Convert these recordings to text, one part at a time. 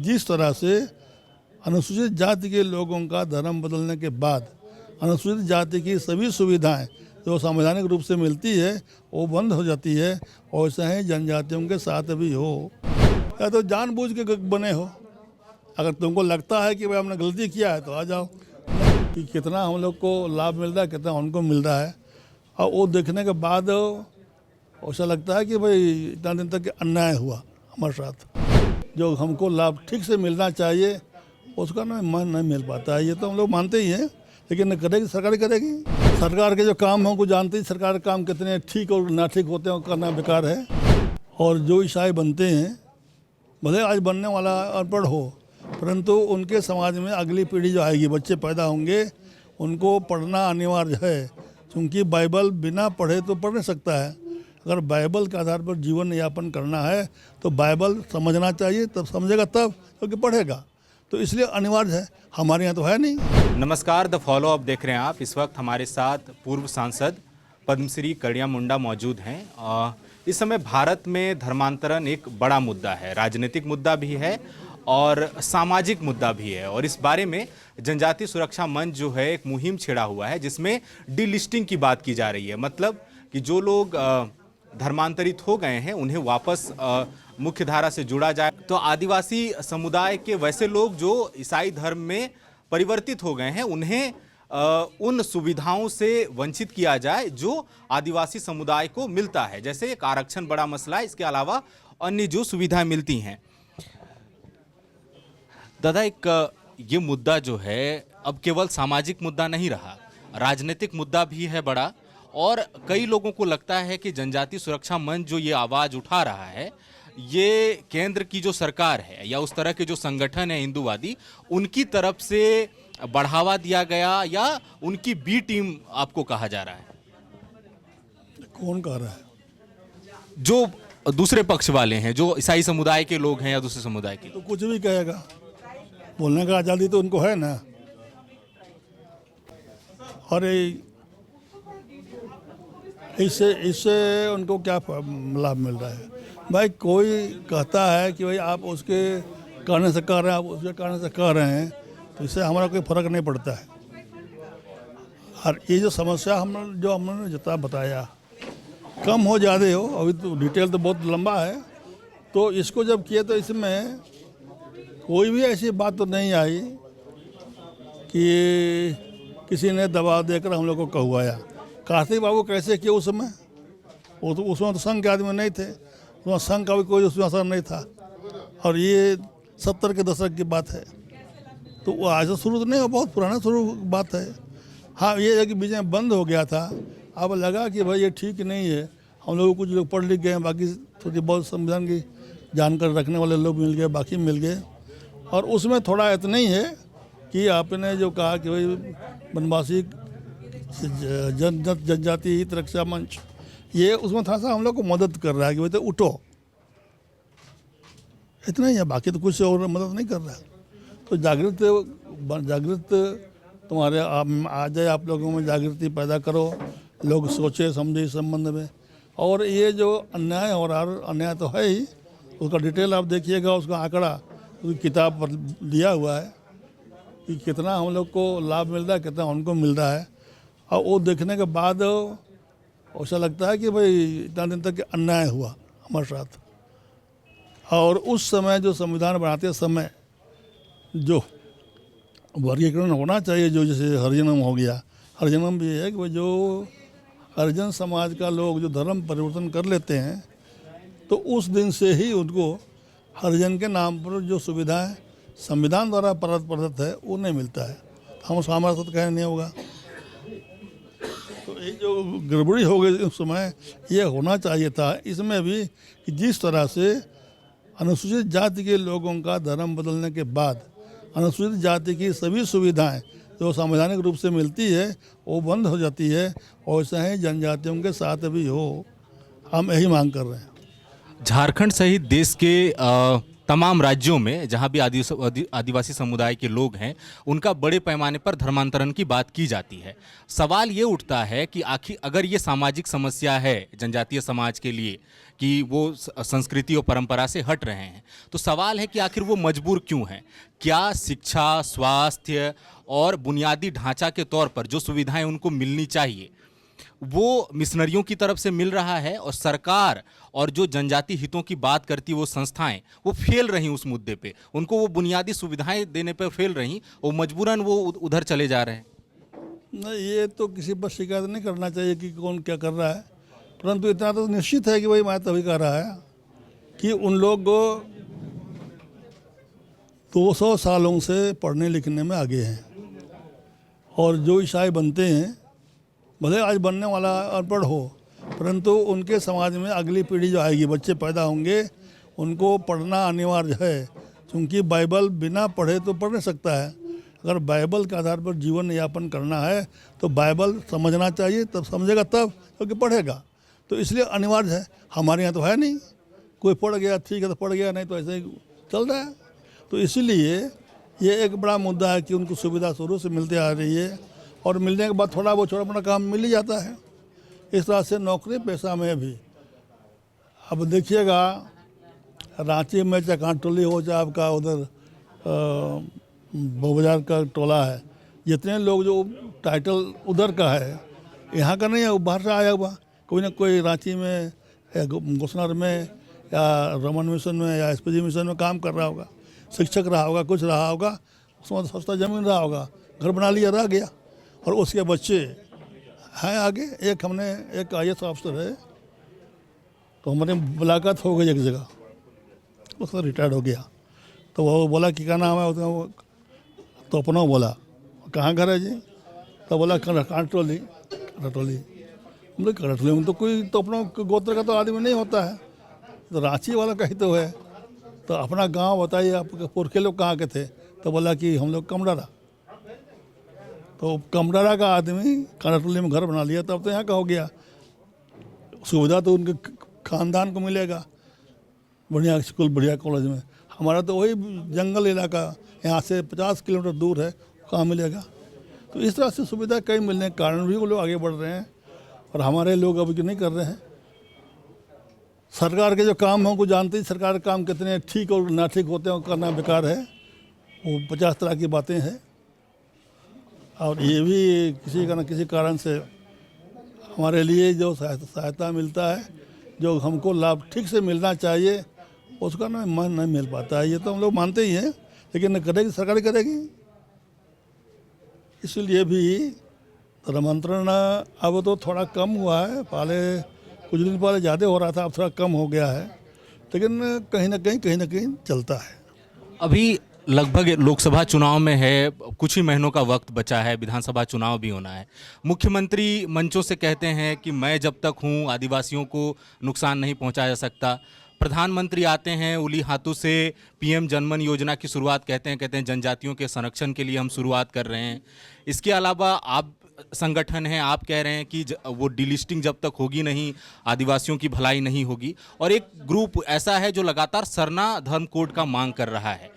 जिस तरह से अनुसूचित जाति के लोगों का धर्म बदलने के बाद अनुसूचित जाति की सभी सुविधाएं जो संवैधानिक रूप से मिलती है वो बंद हो जाती है, वैसे ही जनजातियों के साथ भी हो। या तो जानबूझ के बने हो, अगर तुमको लगता है कि भाई हमने गलती किया है तो आ जाओ, कि कितना हम लोग को लाभ मिल रहा है, कितना उनको मिल रहा है, और वो देखने के बाद ऐसा लगता है कि भाई इतना दिन तक अन्याय हुआ हमारे साथ, जो हमको लाभ ठीक से मिलना चाहिए उसका ना मन नहीं मिल पाता है। ये तो हम लोग मानते ही हैं, लेकिन करेगी सरकार करेगी। सरकार के जो काम हों को जानते ही सरकार के काम कितने ठीक और ना ठीक होते हैं करना बेकार है। और जो ईसाई बनते हैं, भले आज बनने वाला अनपढ़ हो, परंतु उनके समाज में अगली पीढ़ी जो आएगी, बच्चे पैदा होंगे, उनको पढ़ना अनिवार्य है, क्योंकि बाइबल बिना पढ़े तो पढ़ नहीं सकता है। अगर बाइबल के आधार पर जीवन यापन करना है तो बाइबल समझना चाहिए, तब समझेगा तब क्योंकि पढ़ेगा, तो इसलिए अनिवार्य है। हमारे यहाँ तो है नहीं। नमस्कार, द फॉलो अप देख रहे हैं आप। इस वक्त हमारे साथ पूर्व सांसद पद्मश्री कड़िया मुंडा मौजूद हैं। इस समय भारत में धर्मांतरण एक बड़ा मुद्दा है, राजनीतिक मुद्दा भी है और सामाजिक मुद्दा भी है, और इस बारे में जनजातीय सुरक्षा मंच जो है एक मुहिम छेड़ा हुआ है जिसमें डीलिस्टिंग की बात की जा रही है। मतलब कि जो लोग धर्मांतरित हो गए हैं उन्हें वापस मुख्य धारा से जोड़ा जाए। तो आदिवासी समुदाय के वैसे लोग जो ईसाई धर्म में परिवर्तित हो गए हैं उन्हें उन सुविधाओं से वंचित किया जाए जो आदिवासी समुदाय को मिलता है, जैसे एक आरक्षण बड़ा मसला है, इसके अलावा अन्य जो सुविधाएं मिलती हैं। दादा, एक ये मुद्दा जो है अब केवल सामाजिक मुद्दा नहीं रहा, राजनीतिक मुद्दा भी है बड़ा, और कई लोगों को लगता है कि जनजातीय सुरक्षा मंच जो ये आवाज़ उठा रहा है, ये केंद्र की जो सरकार है या उस तरह के जो संगठन है हिंदूवादी, उनकी तरफ से बढ़ावा दिया गया या उनकी बी टीम आपको कहा जा रहा है। कौन कह रहा है? जो दूसरे पक्ष वाले हैं, जो ईसाई समुदाय के लोग हैं या दूसरे समुदाय के। तो कुछ भी कहेगा, बोलने का आज़ादी तो उनको है ना। और इससे उनको क्या लाभ मिल रहा है? भाई कोई कहता है कि भाई आप उसके कहने से कर रहे हैं, आप उसके कहने से कर रहे हैं, तो इससे हमारा कोई फर्क नहीं पड़ता है। और ये जो समस्या हमने बताया, कम हो ज़्यादा हो, अभी तो डिटेल तो बहुत लंबा है, तो इसको जब किए तो इसमें कोई भी ऐसी बात तो नहीं आई कि किसी ने दबाव देकर हम लोग को कहवाया। कार्तिक बाबू कैसे किए उस समय? वो तो उसमें तो संघ के आदमी नहीं थे, उसमें संघ का भी कोई उसमें असर नहीं था, और ये 70 के दशक की बात है, तो वो आज शुरू तो नहीं, बहुत पुराना शुरू बात है। हाँ, ये है कि बीच में बंद हो गया था, अब लगा कि भाई ये ठीक नहीं है। हम लोग कुछ लोग पढ़ लिख गए हैं, बाकी थोड़ी बहुत संविधान की जानकारी रखने वाले लोग मिल गए, बाकी मिल गए, और उसमें थोड़ा इतना ही है कि आपने जो कहा कि भाई वनवासी जनजातीय हित रक्षा मंच, ये उसमें थोड़ा सा हम लोग को मदद कर रहा है कि भाई तो उठो, इतना ही है, बाकी तो कुछ और मदद नहीं कर रहा है। तो जागृत तुम्हारे आ जाए, आप लोगों में जागृति पैदा करो, लोग सोचे समझे इस संबंध में। और ये जो अन्याय हो रहा है, अन्याय तो है ही, उसका डिटेल आप देखिएगा, उसका आंकड़ा उसकी किताब पर दिया हुआ है कि कितना हम लोग को लाभ मिल रहा है, कितना उनको मिल रहा है, और वो देखने के बाद ऐसा लगता है कि भाई इतना दिन तक अन्याय हुआ हमारे साथ। और उस समय जो संविधान बनाते समय जो वर्गीकरण होना चाहिए, जो जैसे हरिजनम हो गया, हरिजनम भी है कि भाई जो हरिजन समाज का लोग जो धर्म परिवर्तन कर लेते हैं, तो उस दिन से ही उनको हरिजन के नाम पर जो सुविधाएं संविधान द्वारा प्रदत्त है वो नहीं मिलता है। हम हमारे साथ कहने नहीं होगा, तो ये जो गड़बड़ी हो गई उस समय, ये होना चाहिए था इसमें भी कि जिस तरह से अनुसूचित जाति के लोगों का धर्म बदलने के बाद अनुसूचित जाति की सभी सुविधाएं जो संवैधानिक रूप से मिलती है वो बंद हो जाती है, वैसे ही जनजातियों के साथ भी हो। हम यही मांग कर रहे हैं। झारखंड सहित देश के तमाम राज्यों में जहां भी आदिवासी समुदाय के लोग हैं उनका बड़े पैमाने पर धर्मांतरण की बात की जाती है। सवाल ये उठता है कि आखिर अगर ये सामाजिक समस्या है जनजातीय समाज के लिए कि वो संस्कृति और परंपरा से हट रहे हैं, तो सवाल है कि आखिर वो मजबूर क्यों हैं? क्या शिक्षा, स्वास्थ्य और बुनियादी ढांचा के तौर पर जो सुविधाएं उनको मिलनी चाहिए वो मिशनरियों की तरफ से मिल रहा है, और सरकार और जो जनजाति हितों की बात करती वो संस्थाएं वो फेल रही उस मुद्दे पे, उनको वो बुनियादी सुविधाएं देने पे फेल रही और मजबूरन वो उधर चले जा रहे हैं? नहीं, ये तो किसी पर शिकायत नहीं करना चाहिए कि कौन क्या कर रहा है, परंतु इतना तो निश्चित है कि भाई मैं तभी कह रहा है कि उन लोग 200 सालों से पढ़ने लिखने में आगे हैं, और जो ईसाई बनते हैं भले आज बनने वाला अनपढ़ हो, परंतु उनके समाज में अगली पीढ़ी जो आएगी, बच्चे पैदा होंगे, उनको पढ़ना अनिवार्य है, क्योंकि बाइबल बिना पढ़े तो पढ़ नहीं सकता है। अगर बाइबल के आधार पर जीवन यापन करना है तो बाइबल समझना चाहिए, तब समझेगा तब क्योंकि पढ़ेगा, तो इसलिए अनिवार्य है। हमारे यहाँ तो है नहीं, कोई पढ़ गया ठीक है तो पढ़ गया, नहीं तो ऐसे ही चल रहा है। तो इसीलिए ये एक बड़ा मुद्दा है कि उनको सुविधा शुरू से मिलती आ रही है, और मिलने के बाद थोड़ा बहुत छोटा मोटा काम मिल ही जाता है। इस तरह से नौकरी पेशा में भी अब देखिएगा, रांची में चाहे कांटोली हो चाहे आपका उधर बाजार का टोला है, जितने लोग जो टाइटल उधर का है, यहाँ का नहीं है, वो बाहर से आया हुआ, कोई ना कोई रांची में या घोषणर में या रमन मिशन में या एसपीजी मिशन में काम कर रहा होगा, शिक्षक रहा होगा, कुछ रहा होगा, उसमें सस्ता ज़मीन रहा होगा, घर बना लिया, रह गया, और उसके बच्चे हैं आगे। एक IAS अफसर है, तो हमारे मुलाकात हो गई एक जगह, उसका रिटायर्ड हो गया, तो वो बोला कि क्या नाम है उसका, तो अपना बोला कहाँ घर है जी, तो बोला कांटोली। कांटोली में तो कोई तो अपना गोत्र का तो आदमी नहीं होता है, तो रांची वाला कहीं तो है, तो अपना गांव बताइए, आपके पुरखे लोग कहाँ के थे, तो बोला कि हम लोग कमडारा। तो कमडारा का आदमी कांटोली में घर बना लिया, तब तो यहाँ का हो गया। सुविधा तो उनके खानदान को मिलेगा, बढ़िया स्कूल, बढ़िया कॉलेज में। हमारा तो वही जंगल इलाका, यहाँ से 50 किलोमीटर दूर है, कहाँ मिलेगा? तो इस तरह से सुविधा कई मिलने के कारण भी वो लोग आगे बढ़ रहे हैं, और हमारे लोग अभी नहीं कर रहे हैं। सरकार के जो काम हैं, को जानते ही सरकार के काम कितने ठीक और ना ठीक होते हैं, करना बेकार है, वो 50 तरह की बातें हैं। और ये भी किसी का न किसी कारण से हमारे लिए जो सहायता मिलता है, जो हमको लाभ ठीक से मिलना चाहिए, उसका ना मन नहीं मिल पाता है। ये तो हम लोग मानते ही हैं, लेकिन न करेगी सरकार करेगी। इसलिए भी धर्मांतरण अब तो थोड़ा कम हुआ है, पहले कुछ दिन पहले ज़्यादा हो रहा था, अब थोड़ा कम हो गया है, लेकिन कहीं ना कहीं चलता है। अभी लगभग लोकसभा चुनाव में है, कुछ ही महीनों का वक्त बचा है, विधानसभा चुनाव भी होना है। मुख्यमंत्री मंचों से कहते हैं कि मैं जब तक हूँ आदिवासियों को नुकसान नहीं पहुँचाया जा सकता। प्रधानमंत्री आते हैं उली हाथों से PM जनमन योजना की शुरुआत कहते हैं जनजातियों के संरक्षण के लिए हम शुरुआत कर रहे हैं। इसके अलावा आप संगठन हैं, आप कह रहे हैं कि वो डिलिस्टिंग जब तक होगी नहीं, आदिवासियों की भलाई नहीं होगी। और एक ग्रुप ऐसा है जो लगातार सरना धर्म कोड का मांग कर रहा है।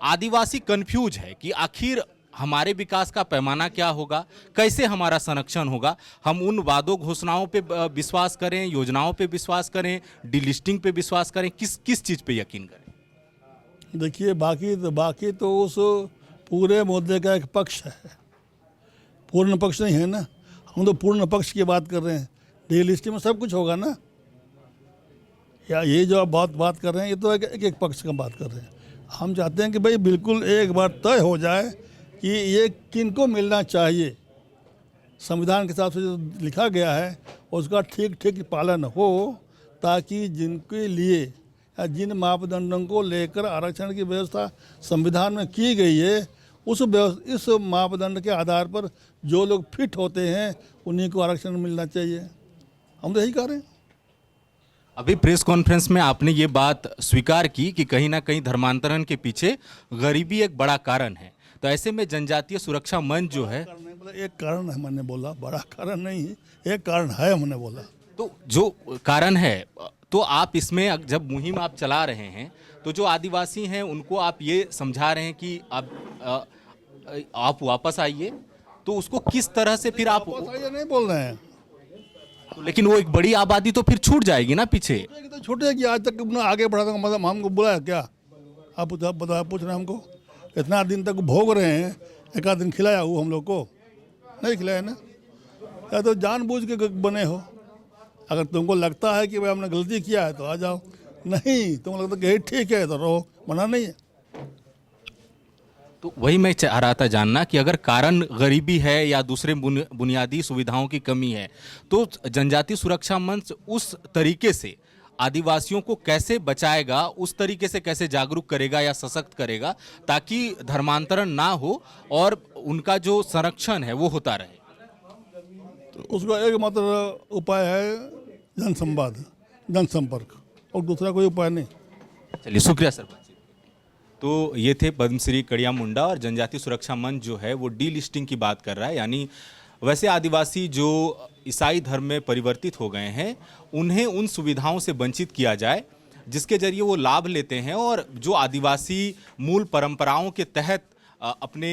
आदिवासी कंफ्यूज है कि आखिर हमारे विकास का पैमाना क्या होगा, कैसे हमारा संरक्षण होगा, हम उन वादों घोषणाओं पे विश्वास करें, योजनाओं पे विश्वास करें, डिलिस्टिंग पे विश्वास करें, किस चीज़ पे यकीन करें? देखिए, बाकी तो उस पूरे मुद्दे का एक पक्ष है, पूर्ण पक्ष नहीं है ना। हम तो पूर्ण पक्ष की बात कर रहे हैं, डिलिस्टिंग में सब कुछ होगा ना। या ये जो आप बात कर रहे हैं, ये तो एक पक्ष का बात कर रहे हैं। हम चाहते हैं कि भाई बिल्कुल एक बार तय हो जाए कि ये किनको मिलना चाहिए, संविधान के हिसाब से जो लिखा गया है उसका ठीक पालन हो, ताकि जिनके लिए या जिन मापदंडों को लेकर आरक्षण की व्यवस्था संविधान में की गई है, इस मापदंड के आधार पर जो लोग फिट होते हैं उन्हीं को आरक्षण मिलना चाहिए। हम तो यही कह रहे हैं। अभी प्रेस कॉन्फ्रेंस में आपने ये बात स्वीकार की कि कहीं ना कहीं धर्मांतरण के पीछे गरीबी एक बड़ा कारण है, तो ऐसे में जनजातीय सुरक्षा मंच जो है, एक कारण है, मैंने बोला बड़ा कारण नहीं है, एक कारण है हमने बोला। तो जो कारण है, तो आप इसमें जब मुहिम आप चला रहे हैं तो तो जो आदिवासी हैं उनको आप ये समझा रहे हैं कि आप वापस आइए, तो उसको किस तरह से फिर आप ये नहीं बोल रहे हैं। तो लेकिन वो एक बड़ी आबादी तो फिर छूट जाएगी ना पीछे। तो छोटे कि आज तक अपना आगे बढ़ा था, मतलब हमको बुलाया क्या? आप बता पूछ रहे हैं हमको? इतना दिन तक भोग रहे हैं, एक आध दिन खिलाया वो हम लोग को? नहीं खिलाया ना। या तो जानबूझ के बने हो। अगर तुमको लगता है कि भाई हमने गलती किया है तो आ जाओ, नहीं तुमको लगता है कि ठीक है तो रहो, मना नहीं है। तो वही मैं चाह रहा था जानना कि अगर कारण गरीबी है या दूसरे बुनियादी सुविधाओं की कमी है, तो जनजातीय सुरक्षा मंच उस तरीके से आदिवासियों को कैसे बचाएगा, उस तरीके से कैसे जागरूक करेगा या सशक्त करेगा ताकि धर्मांतरण ना हो और उनका जो संरक्षण है वो होता रहे? तो उसका एकमात्र उपाय है जनसंवाद, जनसंपर्क, और दूसरा कोई उपाय नहीं। चलिए, शुक्रिया सर। तो ये थे पद्मश्री कड़िया मुंडा, और जनजातीय सुरक्षा मंच जो है वो डीलिस्टिंग की बात कर रहा है, यानी वैसे आदिवासी जो ईसाई धर्म में परिवर्तित हो गए हैं उन्हें उन सुविधाओं से वंचित किया जाए जिसके जरिए वो लाभ लेते हैं, और जो आदिवासी मूल परंपराओं के तहत अपने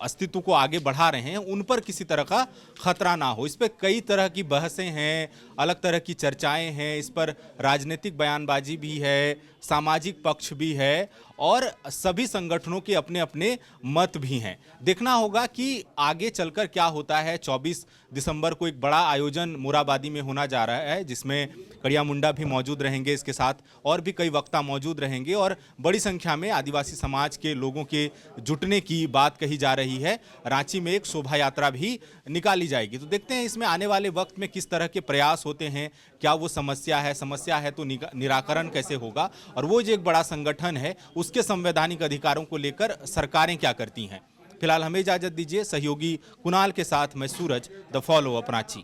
अस्तित्व को आगे बढ़ा रहे हैं उन पर किसी तरह का खतरा ना हो। इस पर कई तरह की बहसें हैं, अलग तरह की चर्चाएं हैं, इस पर राजनीतिक बयानबाजी भी है, सामाजिक पक्ष भी है, और सभी संगठनों के अपने अपने मत भी हैं। देखना होगा कि आगे चलकर क्या होता है। 24 दिसंबर को एक बड़ा आयोजन मोराबादी में होना जा रहा है जिसमें कड़िया मुंडा भी मौजूद रहेंगे, इसके साथ और भी कई वक्ता मौजूद रहेंगे, और बड़ी संख्या में आदिवासी समाज के लोगों के जुटने की बात कही जा रही है। रांची में एक शोभा यात्रा भी निकाली जाएगी। तो देखते हैं इसमें आने वाले वक्त में किस तरह के प्रयास होते हैं, क्या वो समस्या है तो निराकरण कैसे होगा, और वो जो एक बड़ा संगठन है उसके संवैधानिक अधिकारों को लेकर सरकारें क्या करती हैं। फिलहाल हमें इजाजत दीजिए। सहयोगी कुणाल के साथ मैं Suraj, the follow up Ranchi.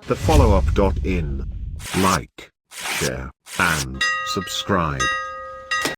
thefollowup.in. Like, share, and subscribe.